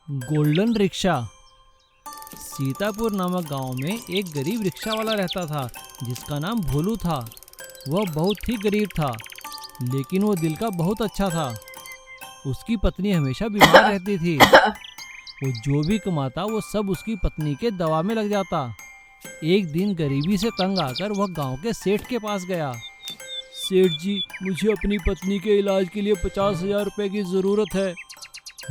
Golden rickshaw. Sitapur नामक गांव में एक गरीब रिक्शा वाला रहता था जिसका नाम भोलू था। वह बहुत ही गरीब था, लेकिन वो दिल का बहुत अच्छा था। उसकी पत्नी हमेशा बीमार रहती थी। वो जो भी कमाता वो सब उसकी पत्नी के दवा में लग जाता। एक दिन गरीबी से तंग आकर वह गांव के सेठ के पास गया। सेठ जी, मुझे अपनी पत्नी के इलाज के लिए 50,000 रुपए की ज़रूरत है।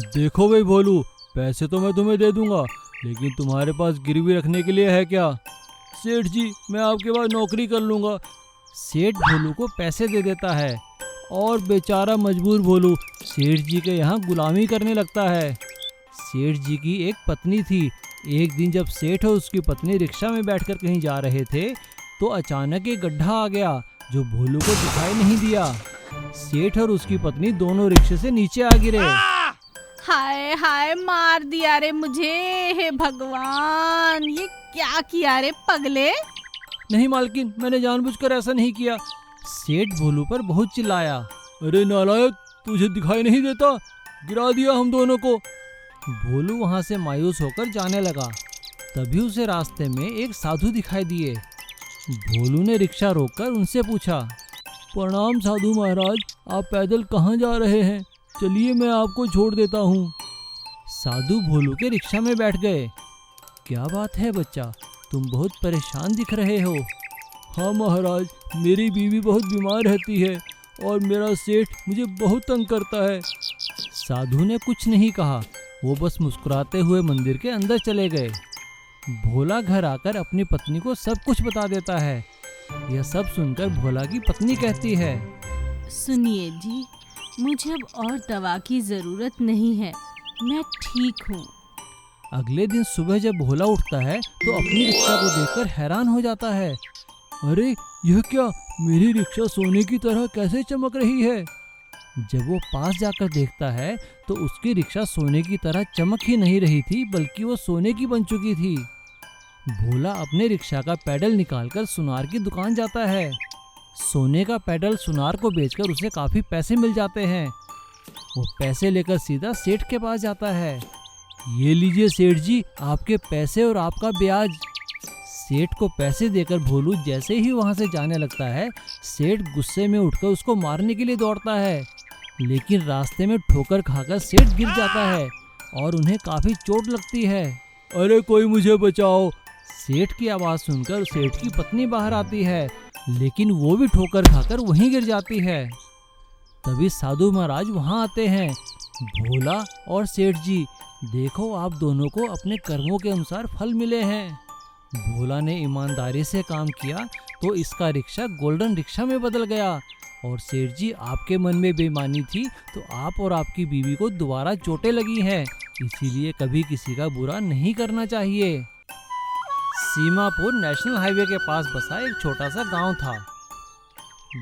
देखो भाई भोलू, पैसे तो मैं तुम्हें दे दूंगा, लेकिन तुम्हारे पास गिरवी रखने के लिए है क्या? सेठ जी, मैं आपके पास नौकरी कर लूँगा। सेठ भोलू को पैसे दे देता है और बेचारा मजबूर भोलू सेठ जी के यहाँ गुलामी करने लगता है। सेठ जी की एक पत्नी थी। एक दिन जब सेठ और उसकी पत्नी रिक्शा में बैठकर कहीं जा रहे थे तो अचानक एक गड्ढा आ गया जो भोलू को दिखाई नहीं दिया। सेठ और उसकी पत्नी दोनों रिक्शे से नीचे आ गिरे। हाय हाय, मार दिया रे मुझे। हे भगवान, ये क्या किया रे पगले? नहीं मालकिन, मैंने जानबूझकर ऐसा नहीं किया। सेठ भोलू पर बहुत चिल्लाया। अरे नालायक, तुझे दिखाई नहीं देता? गिरा दिया हम दोनों को। भोलू वहां से मायूस होकर जाने लगा। तभी उसे रास्ते में एक साधु दिखाई दिए। भोलू ने रिक्शा रोककर उनसे पूछा, प्रणाम साधु महाराज, आप पैदल कहाँ जा रहे हैं? चलिए मैं आपको छोड़ देता हूँ। साधु भोलू के रिक्शा में बैठ गए। क्या बात है बच्चा, तुम बहुत परेशान दिख रहे हो। हाँ महाराज, मेरी बीवी बहुत बीमार रहती है और मेरा सेठ मुझे बहुत तंग करता है। साधु ने कुछ नहीं कहा, वो बस मुस्कुराते हुए मंदिर के अंदर चले गए। भोला घर आकर अपनी पत्नी को सब कुछ बता देता है। यह सब सुनकर भोला की पत्नी कहती है, सुनिए जी, मुझे अब और दवा की जरूरत नहीं है, मैं ठीक हूँ। अगले दिन सुबह जब भोला उठता है तो अपनी रिक्शा को देखकर हैरान हो जाता है। अरे यह क्या, मेरी रिक्शा सोने की तरह कैसे चमक रही है? जब वो पास जाकर देखता है तो उसकी रिक्शा सोने की तरह चमक ही नहीं रही थी, बल्कि वो सोने की बन चुकी थी। भोला अपने रिक्शा का पैडल निकालकर सुनार की दुकान जाता है। सोने का पैडल सुनार को बेचकर उसे काफी पैसे मिल जाते हैं। वो पैसे लेकर सीधा सेठ के पास जाता है। ये लीजिए सेठ जी, आपके पैसे और आपका ब्याज। सेठ को पैसे देकर भोलू जैसे ही वहां से जाने लगता है, सेठ गुस्से में उठकर उसको मारने के लिए दौड़ता है, लेकिन रास्ते में ठोकर खाकर सेठ गिर जाता है और उन्हें काफी चोट लगती है। अरे कोई मुझे बचाओ। सेठ की आवाज सुनकर सेठ की पत्नी बाहर आती है, लेकिन वो भी ठोकर खाकर वहीं गिर जाती है। तभी साधु महाराज वहां आते हैं। भोला और सेठ जी, देखो आप दोनों को अपने कर्मों के अनुसार फल मिले हैं। भोला ने ईमानदारी से काम किया तो इसका रिक्शा गोल्डन रिक्शा में बदल गया। और सेठ जी, आपके मन में बेईमानी थी तो आप और आपकी बीवी को दोबारा चोटें लगी हैं, इसीलिए कभी किसी का बुरा नहीं करना चाहिए। सीमापुर नेशनल हाईवे के पास बसा एक छोटा सा गांव था,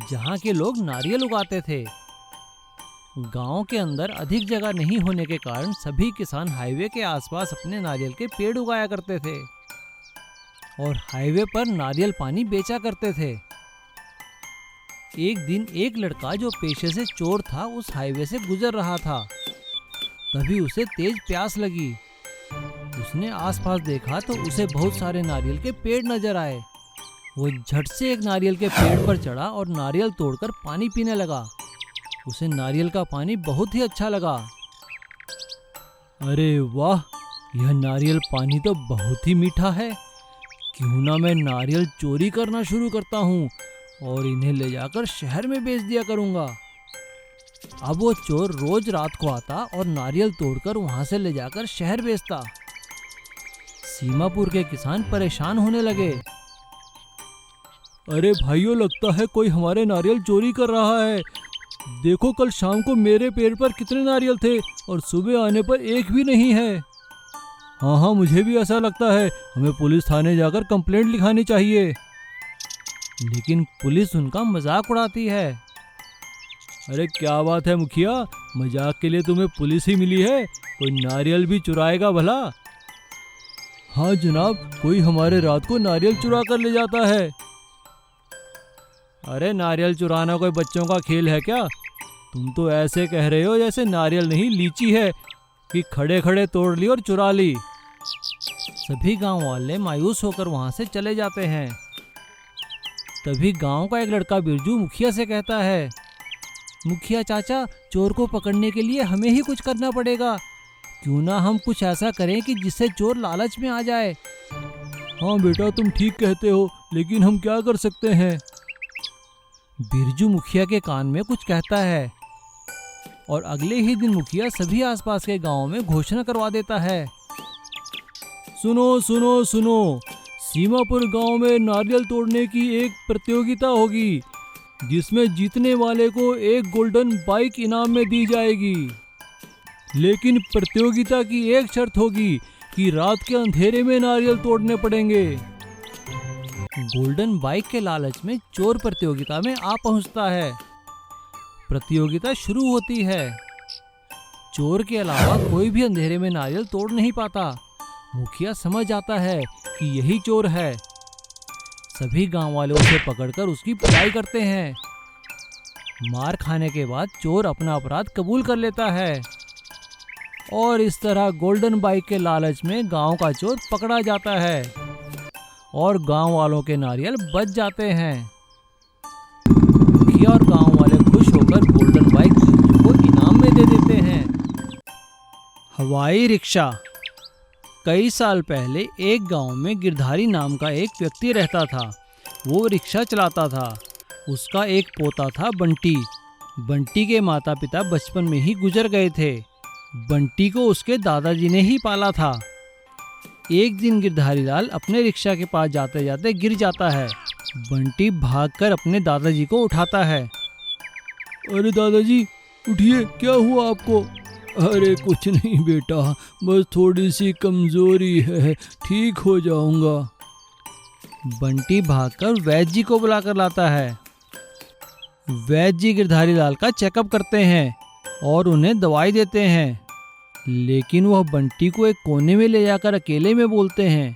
जहां के लोग नारियल उगाते थे। गांव के अंदर अधिक जगह नहीं होने के कारण सभी किसान हाईवे के आसपास अपने नारियल के पेड़ उगाया करते थे और हाईवे पर नारियल पानी बेचा करते थे। एक दिन एक लड़का जो पेशे से चोर था उस हाईवे से गुजर रहा था। तभी उसे तेज प्यास लगी। उसने आसपास देखा तो उसे बहुत सारे नारियल के पेड़ नजर आए। वो झट से एक नारियल के पेड़ पर चढ़ा और नारियल तोड़कर पानी पीने लगा। उसे नारियल का पानी बहुत ही अच्छा लगा। अरे वाह, यह नारियल पानी तो बहुत ही मीठा है। क्यों ना मैं नारियल चोरी करना शुरू करता हूँ और इन्हें ले जाकर शहर में बेच दिया करूँगा। अब वो चोर रोज रात को आता और नारियल तोड़कर वहाँ से ले जाकर शहर बेचता। सीमापुर के किसान परेशान होने लगे। अरे भाइयों, लगता है कोई हमारे नारियल चोरी कर रहा है। देखो, कल शाम को मेरे पेड़ पर कितने नारियल थे और सुबह आने पर एक भी नहीं है। हाँ, मुझे भी ऐसा लगता है। हमें पुलिस थाने जाकर कंप्लेंट लिखानी चाहिए। लेकिन पुलिस उनका मजाक उड़ाती है। अरे क्या बात है मुखिया, मजाक के लिए तुम्हें पुलिस ही मिली है? कोई नारियल भी चुराएगा भला? हाँ जनाब, कोई हमारे रात को नारियल चुरा कर ले जाता है। अरे नारियल चुराना कोई बच्चों का खेल है क्या? तुम तो ऐसे कह रहे हो जैसे नारियल नहीं लीची है। कि खड़े खड़े तोड़ ली और चुरा ली। सभी गांव वाले मायूस होकर वहां से चले जाते हैं। तभी गांव का एक लड़का बिरजू मुखिया से कहता है, मुखिया चाचा, चोर को पकड़ने के लिए हमें ही कुछ करना पड़ेगा। क्यों ना हम कुछ ऐसा करें कि जिससे चोर लालच में आ जाए। हाँ बेटा, तुम ठीक कहते हो, लेकिन हम क्या कर सकते हैं? बिरजू मुखिया के कान में कुछ कहता है और अगले ही दिन मुखिया सभी आसपास के गांवों में घोषणा करवा देता है, सुनो सुनो सुनो, सीमापुर गांव में नारियल तोड़ने की एक प्रतियोगिता होगी, जिसमें जीतने वाले को एक गोल्डन बाइक इनाम में दी जाएगी। लेकिन प्रतियोगिता की एक शर्त होगी कि रात के अंधेरे में नारियल तोड़ने पड़ेंगे। गोल्डन बाइक के लालच में चोर प्रतियोगिता में आ पहुंचता है। प्रतियोगिता शुरू होती है। चोर के अलावा कोई भी अंधेरे में नारियल तोड़ नहीं पाता। मुखिया समझ आता है कि यही चोर है। सभी गांव वाले उसे पकड़कर उसकी पिटाई करते हैं। मार खाने के बाद चोर अपना अपराध कबूल कर लेता है और इस तरह गोल्डन बाइक के लालच में गांव का चोर पकड़ा जाता है और गांव वालों के नारियल बच जाते हैं। मुखिया और गांव वाले खुश होकर गोल्डन बाइक को इनाम में दे देते हैं। हवाई रिक्शा। कई साल पहले एक गांव में गिरधारी नाम का एक व्यक्ति रहता था। वो रिक्शा चलाता था। उसका एक पोता था बंटी। बंटी के माता पिता बचपन में ही गुजर गए थे। बंटी को उसके दादाजी ने ही पाला था। एक दिन गिरधारी लाल अपने रिक्शा के पास जाते जाते गिर जाता है। बंटी भागकर अपने दादाजी को उठाता है। अरे दादाजी, उठिए, क्या हुआ आपको? अरे कुछ नहीं बेटा, बस थोड़ी सी कमजोरी है, ठीक हो जाऊंगा। बंटी भागकर वैद्य जी को बुलाकर लाता है। वैद्य जी गिरधारी लाल का चेकअप करते हैं और उन्हें दवाई देते हैं, लेकिन वह बंटी को एक कोने में ले जाकर अकेले में बोलते हैं,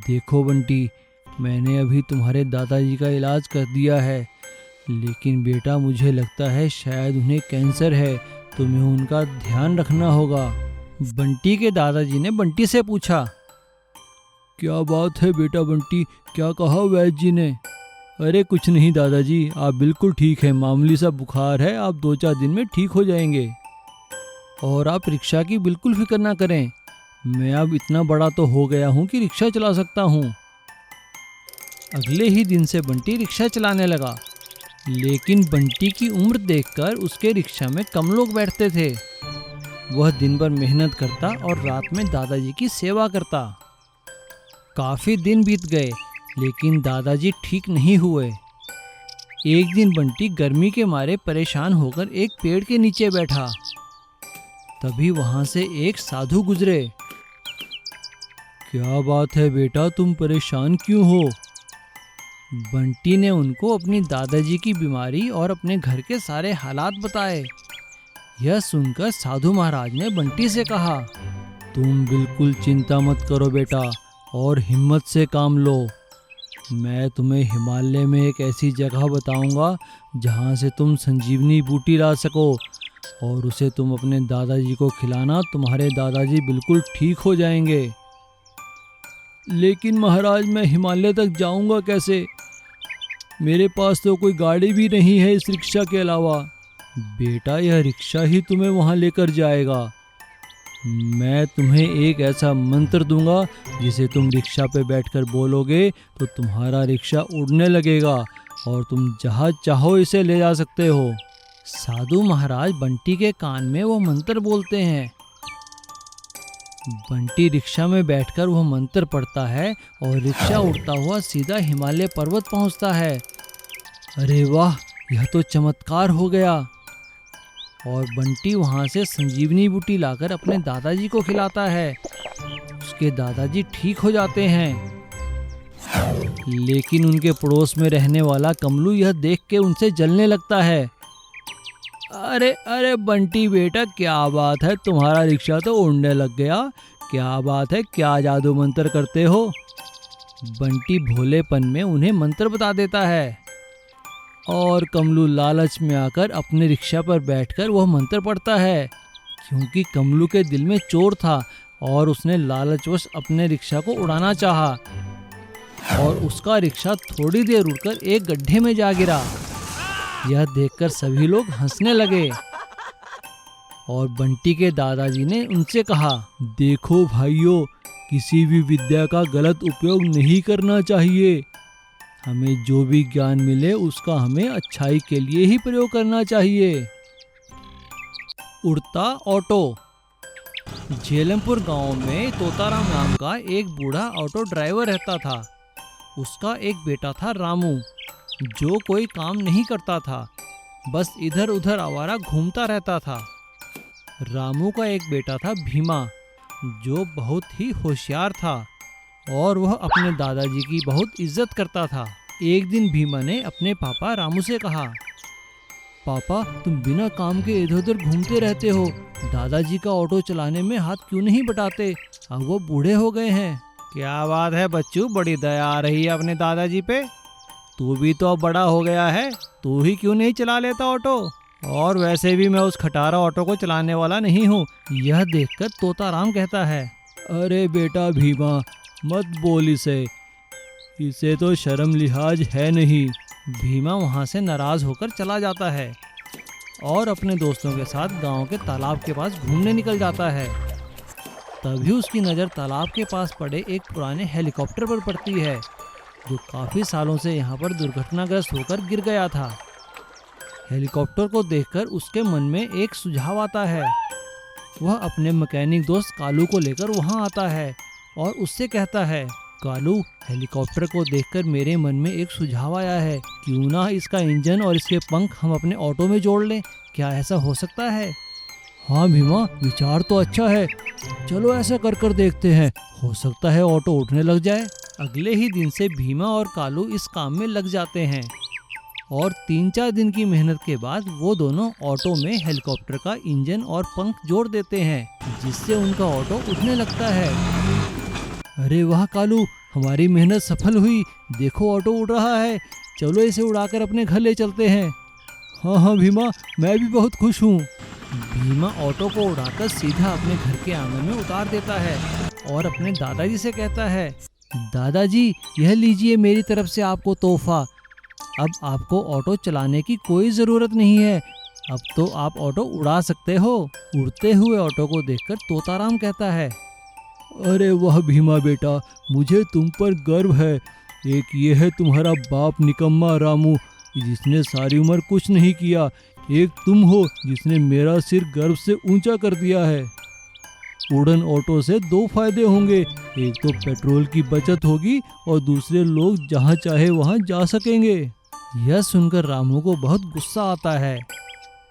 देखो बंटी, मैंने अभी तुम्हारे दादाजी का इलाज कर दिया है, लेकिन बेटा मुझे लगता है शायद उन्हें कैंसर है, तुम्हें उनका ध्यान रखना होगा। बंटी के दादाजी ने बंटी से पूछा, क्या बात है बेटा बंटी, क्या कहा वैद्य जी ने? अरे कुछ नहीं दादाजी, आप बिल्कुल ठीक है, मामूली सा बुखार है, आप 2-4 दिन में ठीक हो जाएंगे। और आप रिक्शा की बिल्कुल फिक्र ना करें, मैं अब इतना बड़ा तो हो गया हूँ कि रिक्शा चला सकता हूँ। अगले ही दिन से बंटी रिक्शा चलाने लगा, लेकिन बंटी की उम्र देखकर उसके रिक्शा में कम लोग बैठते थे। वह दिन भर मेहनत करता और रात में दादाजी की सेवा करता। काफ़ी दिन बीत गए, लेकिन दादाजी ठीक नहीं हुए। एक दिन बंटी गर्मी के मारे परेशान होकर एक पेड़ के नीचे बैठा। तभी वहां से एक साधु गुजरे। क्या बात है बेटा, तुम परेशान क्यों हो? बंटी ने उनको अपनी दादाजी की बीमारी और अपने घर के सारे हालात बताए। यह सुनकर साधु महाराज ने बंटी से कहा, तुम बिल्कुल चिंता मत करो बेटा और हिम्मत से काम लो। मैं तुम्हें हिमालय में एक ऐसी जगह बताऊंगा जहां से तुम संजीवनी बूटी ला सको और उसे तुम अपने दादाजी को खिलाना, तुम्हारे दादाजी बिल्कुल ठीक हो जाएंगे। लेकिन महाराज, मैं हिमालय तक जाऊंगा कैसे? मेरे पास तो कोई गाड़ी भी नहीं है इस रिक्शा के अलावा। बेटा, यह रिक्शा ही तुम्हें वहां लेकर जाएगा। मैं तुम्हें एक ऐसा मंत्र दूंगा जिसे तुम रिक्शा पे बैठकर बोलोगे तो तुम्हारा रिक्शा उड़ने लगेगा और तुम जहाँ चाहो इसे ले जा सकते हो। साधु महाराज बंटी के कान में वो मंत्र बोलते हैं। बंटी रिक्शा में बैठकर वह मंत्र पढ़ता है और रिक्शा उड़ता हुआ सीधा हिमालय पर्वत पहुंचता है। अरे वाह, यह तो चमत्कार हो गया। और बंटी वहां से संजीवनी बूटी लाकर अपने दादाजी को खिलाता है। उसके दादाजी ठीक हो जाते हैं। लेकिन उनके पड़ोस में रहने वाला कमलू यह देख के उनसे जलने लगता है। अरे अरे बंटी बेटा, क्या बात है, तुम्हारा रिक्शा तो उड़ने लग गया। क्या बात है, क्या जादू मंत्र करते हो? बंटी भोलेपन में उन्हें मंत्र बता देता है और कमलू लालच में आकर अपने रिक्शा पर बैठकर वह मंत्र पढ़ता है। क्योंकि कमलू के दिल में चोर था और उसने लालचवश अपने रिक्शा को उड़ाना चाहा और उसका रिक्शा थोड़ी देर उड़कर एक गड्ढे में जा गिरा। यह देखकर सभी लोग हंसने लगे और बंटी के दादाजी ने उनसे कहा, देखो भाइयों, किसी भी विद्या का गलत उपयोग नहीं करना चाहिए। हमें जो भी ज्ञान मिले उसका हमें अच्छाई के लिए ही प्रयोग करना चाहिए। उड़ता ऑटो। झेलमपुर गांव में तोताराम नाम का एक बूढ़ा ऑटो ड्राइवर रहता था। उसका एक बेटा था रामू, जो कोई काम नहीं करता था, बस इधर उधर आवारा घूमता रहता था। रामू का एक बेटा था भीमा, जो बहुत ही होशियार था और वह अपने दादाजी की बहुत इज्जत करता था। एक दिन भीमा ने अपने पापा रामू से कहा, पापा तुम बिना काम के इधर उधर घूमते रहते हो, दादाजी का ऑटो चलाने में हाथ क्यों नहीं बटाते? अब वो बूढ़े हो गए हैं। क्या बात है बच्चू, बड़ी दया आ रही है अपने दादाजी पे। तू भी तो अब बड़ा हो गया है, तू ही क्यों नहीं चला लेता ऑटो? और वैसे भी मैं उस खटारा ऑटो को चलाने वाला नहीं हूँ। यह देखकर तोताराम कहता है, अरे बेटा भीमा, मत बोल इसे तो शर्म लिहाज है नहीं। भीमा वहाँ से नाराज होकर चला जाता है और अपने दोस्तों के साथ गांव के तालाब के पास घूमने निकल जाता है। तभी उसकी नज़र तालाब के पास पड़े एक पुराने हेलीकॉप्टर पर पड़ती है, जो काफ़ी सालों से यहाँ पर दुर्घटनाग्रस्त होकर गिर गया था। हेलीकॉप्टर को देखकर उसके मन में एक सुझाव आता है। वह अपने मैकेनिक दोस्त कालू को लेकर वहाँ आता है और उससे कहता है, कालू, हेलीकॉप्टर को देखकर मेरे मन में एक सुझाव आया है। क्यों ना इसका इंजन और इसके पंख हम अपने ऑटो में जोड़ लें? क्या ऐसा हो सकता है? हाँ भीमा, विचार तो अच्छा है, चलो ऐसा कर देखते हैं, हो सकता है ऑटो उठने लग जाए। अगले ही दिन से भीमा और कालू इस काम में लग जाते हैं और 3-4 दिन की मेहनत के बाद वो दोनों ऑटो में हेलीकॉप्टर का इंजन और पंख जोड़ देते हैं, जिससे उनका ऑटो उठने लगता है। अरे वाह कालू, हमारी मेहनत सफल हुई, देखो ऑटो उड़ रहा है, चलो इसे उड़ाकर अपने घर ले चलते हैं। हाँ भीमा, मैं भी बहुत खुश हूँ। भीमा ऑटो को उड़ाकर सीधा अपने घर के आंगन में उतार देता है और अपने दादाजी से कहता है, दादाजी यह लीजिए मेरी तरफ से आपको तोहफा। अब आपको ऑटो चलाने की कोई ज़रूरत नहीं है, अब तो आप ऑटो उड़ा सकते हो। उड़ते हुए ऑटो को देखकर तोताराम कहता है, अरे वाह भीमा बेटा, मुझे तुम पर गर्व है। एक ये है तुम्हारा बाप निकम्मा रामू, जिसने सारी उम्र कुछ नहीं किया। एक तुम हो जिसने मेरा सिर गर्व से ऊंचा कर दिया है। उड़न ऑटो से 2 फायदे होंगे, एक तो पेट्रोल की बचत होगी और दूसरे लोग जहाँ चाहे वहाँ जा सकेंगे। यह सुनकर रामू को बहुत गुस्सा आता है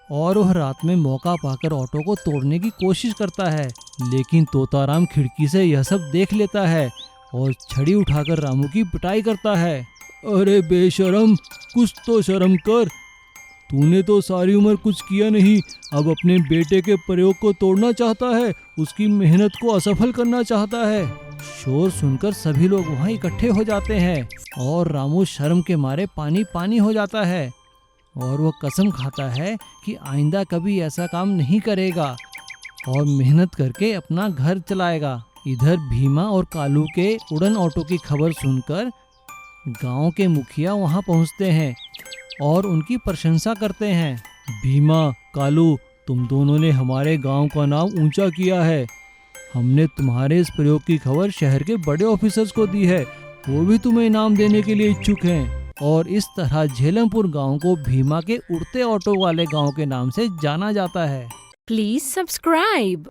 और वह रात में मौका पाकर ऑटो को तोड़ने की कोशिश करता है, लेकिन तोताराम खिड़की से यह सब देख लेता है और छड़ी उठाकर रामू की पिटाई करता है। अरे बेशरम, कुछ तो शर्म कर, तूने तो सारी उम्र कुछ किया नहीं, अब अपने बेटे के प्रयोग को तोड़ना चाहता है, उसकी मेहनत को असफल करना चाहता है। शोर सुनकर सभी लोग वहाँ इकट्ठे हो जाते हैं और रामू शर्म के मारे पानी पानी हो जाता है और वो कसम खाता है कि आइंदा कभी ऐसा काम नहीं करेगा और मेहनत करके अपना घर चलाएगा। इधर भीमा और कालू के उड़न ऑटो की खबर सुनकर गांव के मुखिया वहां पहुंचते हैं और उनकी प्रशंसा करते हैं। भीमा, कालू, तुम दोनों ने हमारे गांव का नाम ऊंचा किया है। हमने तुम्हारे इस प्रयोग की खबर शहर के बड़े ऑफिसर्स को दी है, वो भी तुम्हें इनाम देने के लिए इच्छुक हैं। और इस तरह झेलमपुर गांव को भीमा के उड़ते ऑटो वाले गांव के नाम से जाना जाता है। Please subscribe.